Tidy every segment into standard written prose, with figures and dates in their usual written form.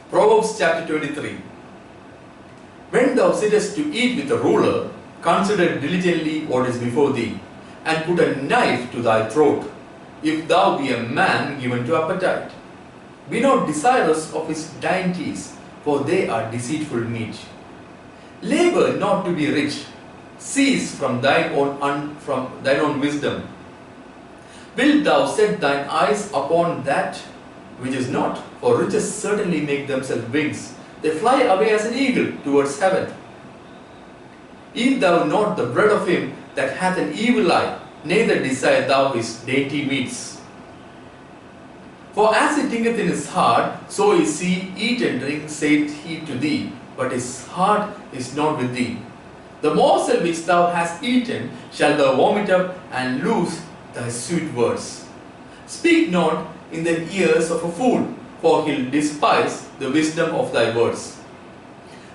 Proverbs chapter 23. When thou sittest to eat with a ruler, consider diligently what is before thee, and put a knife to thy throat, if thou be a man given to appetite. Be not desirous of his dainties, for they are deceitful meat. Labor not to be rich, cease from thine own wisdom. Wilt thou set thine eyes upon that which is not? For riches certainly make themselves wings. They fly away as an eagle towards heaven. Eat thou not the bread of him that hath an evil eye, neither desire thou his dainty meats. For as he thinketh in his heart, so is he. Eat and drink, saith he to thee, but his heart is not with thee. The morsel which thou hast eaten shall thou vomit up, and lose thy sweet words. Speak not in the ears of a fool, for he'll despise the wisdom of thy words.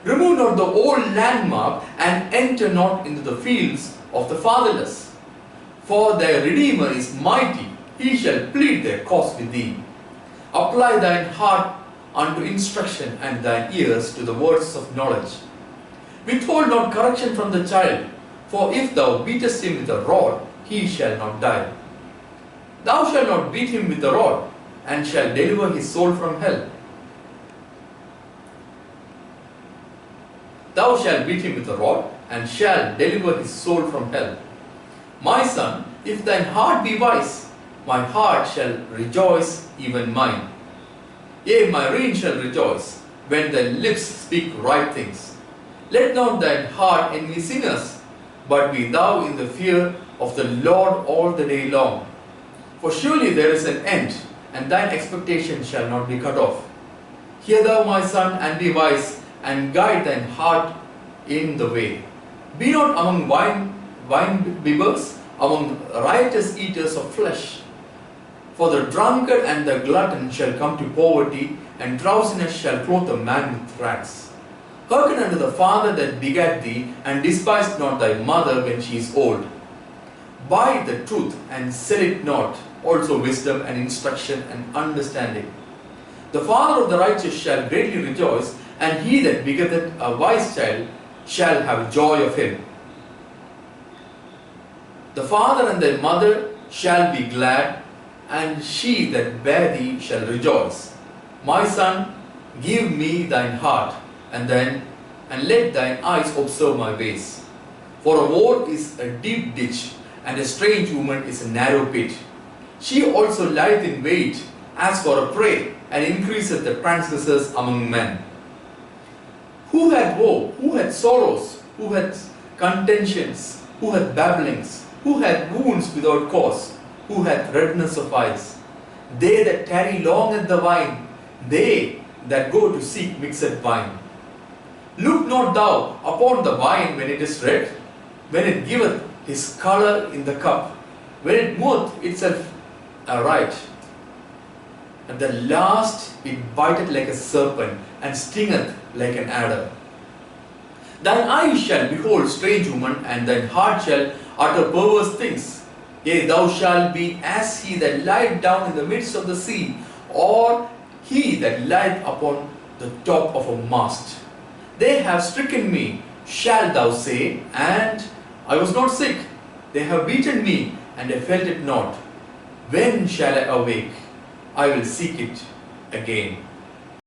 Remove not the old landmark, and enter not into the fields of the fatherless. For thy Redeemer is mighty, he shall plead their cause with thee. Apply thine heart unto instruction, and thine ears to the words of knowledge. Withhold not correction from the child, for if thou beatest him with a rod, he shall not die. Thou shalt not beat him with a rod, and shall deliver his soul from hell. Thou shalt beat him with a rod, and shall deliver his soul from hell. My son, if thine heart be wise, my heart shall rejoice, even mine. Yea, my reign shall rejoice, when thy lips speak right things. Let not thine heart envy sinners, but be thou in the fear of the Lord all the day long. For surely there is an end, and thine expectation shall not be cut off. Hear thou, my son, and be wise, and guide thine heart in the way. Be not among wine-bibbers, among riotous eaters of flesh. For the drunkard and the glutton shall come to poverty, and drowsiness shall clothe a man with rags. Hearken unto the father that begat thee, and despise not thy mother when she is old. Buy the truth, and sell it not, also wisdom and instruction and understanding. The father of the righteous shall greatly rejoice, and he that begetteth a wise child shall have joy of him. The father and thy mother shall be glad, and she that bare thee shall rejoice. My son, give me thine heart, and let thine eyes observe my ways. For a whore is a deep ditch, and a strange woman is a narrow pit. She also lieth in wait as for a prey, and increaseth the transgressors among men. Who hath woe? Who hath sorrows? Who hath contentions? Who hath babblings? Who hath wounds without cause? Who hath redness of eyes? They that tarry long at the wine, they that go to seek mixed wine. Look not thou upon the wine when it is red, when it giveth his colour in the cup, when it moveth itself aright. At the last it biteth like a serpent, and stingeth like an adder. Thine eyes shall behold strange woman, and thine heart shall utter perverse things. Yea, thou shalt be as he that lieth down in the midst of the sea, or he that lieth upon the top of a mast. They have stricken me, shalt thou say, and I was not sick. They have beaten me, and I felt it not. When shall I awake? I will seek it again.